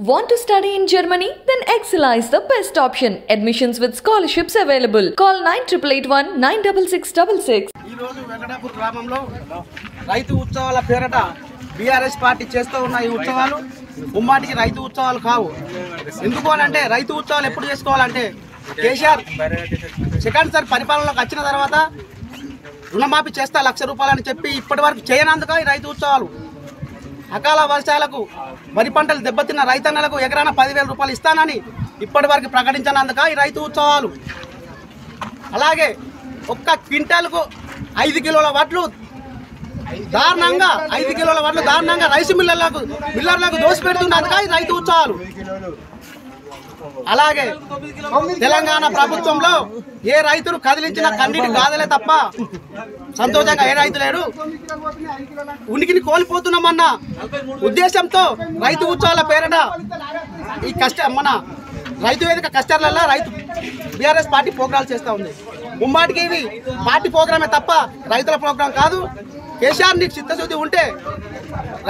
Want to study in Germany? Then Excella is the best option. Admissions with scholarships available. Call 9881 96666. ఈ రోజు వెంకటాపూర్ గ్రామంలో రైతు ఉత్సవాల పేరట బీఆర్ఎస్ పార్టీ చేస్తూ ఉన్న ఈ ఉత్సవాలు ఉమ్మాటికి రైతు ఉత్సవాలు కావు. ఎందుకు అంటే రైతు ఉత్సవాలు ఎప్పుడు చేసుకోవాలంటే కేసీఆర్ సెకండ్ సార్ పరిపాలనలోకి వచ్చిన తర్వాత రుణమాఫీ చేస్తా 1,00,000 రూపాయలని చెప్పి ఇప్పటి వరకు చేయనందుక ఈ రైతు ఉత్సవాలు. అకాల వర్షాలకు వరి పంటలు దెబ్బతిన్న రైతన్నలకు ఎకరాన 10,000 రూపాయలు ఇస్తానని ఇప్పటి వరకు ప్రకటించినందుక ఈ రైతు ఉత్సవాలు. అలాగే ఒక్క క్వింటాల్కు 5 కిలోల వడ్లు దారుణంగా 5 కిలోల వడ్లు దారుణంగా రైస్ మిల్లర్లకు దోసిపెడుతున్నందుక ఈ రైతు ఉత్సవాలు. అలాగే తెలంగాణ ప్రభుత్వంలో ఏ రైతులు కదిలించిన కన్నీటి గాథలే తప్ప సంతోషంగా ఏ రైతు లేడు. ఉనికిని కోల్పోతున్నామన్న ఉద్దేశంతో రైతు ఉత్సవాల పేరట ఈ మన రైతు వేదిక కష్టాలలో రైతు బీఆర్ఎస్ పార్టీ ప్రోగ్రాలు చేస్తూ ఉంది. ముమ్మాటికి ఇవి పార్టీ ప్రోగ్రామే తప్ప రైతుల ప్రోగ్రాం కాదు. కేసీఆర్ నీకు చిత్తశుద్ధి ఉంటే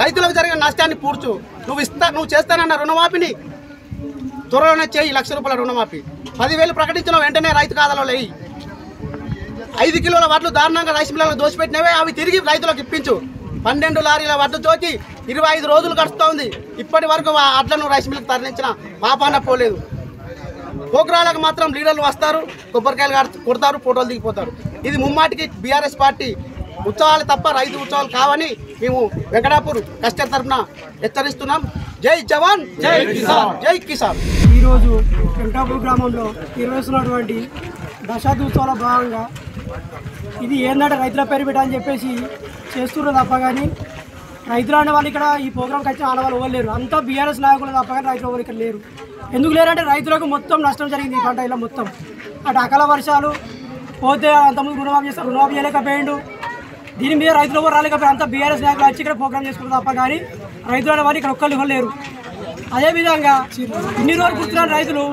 రైతులకు జరిగిన నష్టాన్ని పూడ్చు. నువ్వు చేస్తానన్న రుణమాఫీని త్వరలోనే చేయి. 1,00,000 రూపాయల రుణమాఫీ 10,000 ప్రకటించిన వెంటనే రైతు ఖాతాలో లేయి. 5 కిలోల వడ్లు దారుణంగా రైస్ మిల్లులకు దోసిపెట్టినవే అవి తిరిగి రైతులకు ఇప్పించు. 12 లారీల వడ్లు తోకి 25 రోజులు గడుస్తూ ఉంది. ఇప్పటి వరకు ఆ అడ్లను రైస్ మిల్లుకు తరలించిన పాపాన పోలేదు. ప్రోగ్రాలకు మాత్రం లీడర్లు వస్తారు, కొబ్బరికాయలు కొడతారు, ఫోటోలు దిగిపోతారు. ఇది ముమ్మాటికి బీఆర్ఎస్ పార్టీ ఉత్సవాలు తప్ప రైతు ఉత్సవాలు కావని మేము వెంకటాపూర్ కస్టర్ తరఫున హెచ్చరిస్తున్నాం. జై జవాన్ జై కిసాన్, జై కిసాన్. ఈరోజు వెంకటాపూర్ గ్రామంలో నిర్వహిస్తున్నటువంటి దశాబ్ది ఉత్సవాల భాగంగా ఇది ఏంటంటే రైతుల పేరు పెట్టని చెప్పేసి చేస్తున్నారు తప్ప కానీ రైతులు అనే వాళ్ళు ఇక్కడ ఈ ప్రోగ్రాంకి వచ్చిన ఆడవాళ్ళు ఎవరు లేరు. అంతా బీఆర్ఎస్ నాయకులు తప్ప కానీ రైతులు ఎవరు ఇక్కడ లేరు. ఎందుకు లేరంటే రైతులకు మొత్తం నష్టం జరిగింది ఈ పంట. ఇలా మొత్తం అటు అకాల వర్షాలు పోతే అంతకుముందు రుణమాఫీ చేస్తారు, రుణమాఫీ చేయలేకపోయిండు. దీని మీద రైతులు ఎవరు రాలేకపోయారు. అంతా బీఆర్ఎస్ నాయకులు వచ్చి ఇక్కడ ప్రోగ్రామ్ చేసుకుంటారు తప్ప కానీ రైతులు అనే వాళ్ళు ఇక్కడ ఒక్కళ్ళు ఇవ్వలేరు. అదేవిధంగా ఇన్ని రోజులు గుర్తున్న రైతులు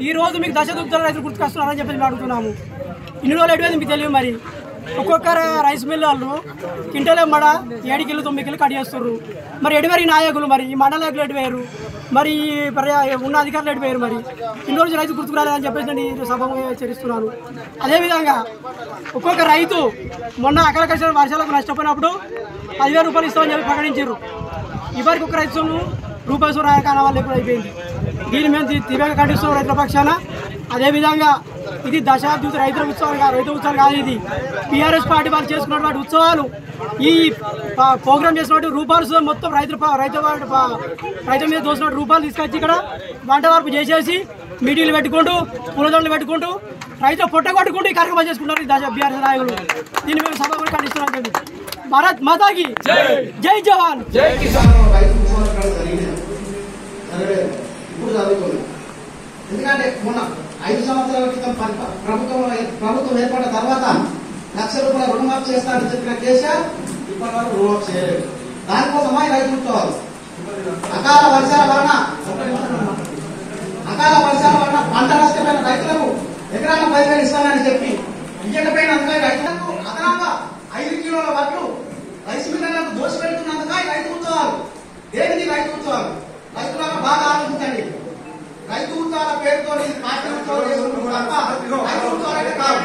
ఈ రోజు మీకు దశాబ్దాల రైతులు గుర్తుకొస్తున్నారని చెప్పి మేము అడుగుతున్నాము. ఇన్ని రోజులు ఎటువైంది మీకు తెలియదు. మరి ఒక్కొక్క రైస్ మిల్ వాళ్ళు కింటలే మడ 7 కిలో 9 కిలో కట్ చేస్తున్నారు. మరి ఎటువేరు నాయకులు, మరి ఈ మండల నాయకులు ఎటువేరు, మరి ఉన్న అధికారులు ఎటువేరు. మరి ఇన్ని రోజు రైతు గుర్తుకు రాలేదని చెప్పేసి నేను సభగా హెచ్చరిస్తున్నాను. అదేవిధంగా ఒక్కొక్క రైతు మొన్న అకాల వర్షాలకు నష్టపోయినప్పుడు 10,000 రూపాయలు ఇస్తామని చెప్పి ప్రకటించారు. ఇవరికి ఒక రైతు రూపాయి సూర్య కానవాళ్ళు ఎక్కువ అయిపోయింది. దీన్ని మేము తీవ్రంగా ఖండిస్తున్నాం రైతుల పక్షాన. అదేవిధంగా ఇది దశాబ్ది రైతుల ఉత్సవాలు కాదు, రైతు ఉత్సవాలు కాదు. ఇది బీఆర్ఎస్ పార్టీ వాళ్ళు చేసుకున్నటువంటి ఉత్సవాలు. ఈ ప్రోగ్రామ్ చేసినటువంటి రూపాయలు మొత్తం రైతు మీద దోసినట్టు రూపాయలు తీసుకొచ్చి ఇక్కడ వంట వరకు చేసేసి మీటింగ్లు పెట్టుకుంటూ పూలదండలు పెట్టుకుంటూ రైతులు పొట్టగొట్టుకుంటూ ఈ కార్యక్రమాలు చేసుకుంటారు ఈ బీఆర్ఎస్ నాయకులు. దీన్ని మేము సభ కూడా ఖండిస్తున్నాం. భారత్ మాతాకి జై జవాన్ జై కిసాన్. ఎందుకంటే మొన్న 5 సంవత్సరాల క్రితం ప్రభుత్వం ఏర్పడిన తర్వాత 1,00,000 రూపాయల రుణమాఫీ చేస్తానని చెప్పిన కేసీఆర్ ఇప్పటి వరకు రుణమాఫీ చేయలేదు. దానికోసమై రైతు ఉత్సవాలు. అకాల వర్షాల వలన పంట నష్టమైన రైతులకు ఎకరాన 10,000 ఇస్తానని చెప్పి ఇయ్యకపోయినందుక రైతులకు అదనంగా 5 కిలోల వడ్లు రైస్ మిల్లర్లకు దోసిపెడుతున్నందుక రైతు ఉత్సవాలు. దేనికి రైతు ఉత్సవాలు? రైతులకు బాగా ఆలోచించండి. రైతు ఉత్సవాల పేరుతో పార్టీ ఉత్సవాలు చేసుకుంటున్నారు తప్ప రైతు ఉత్సవాలు కాదు.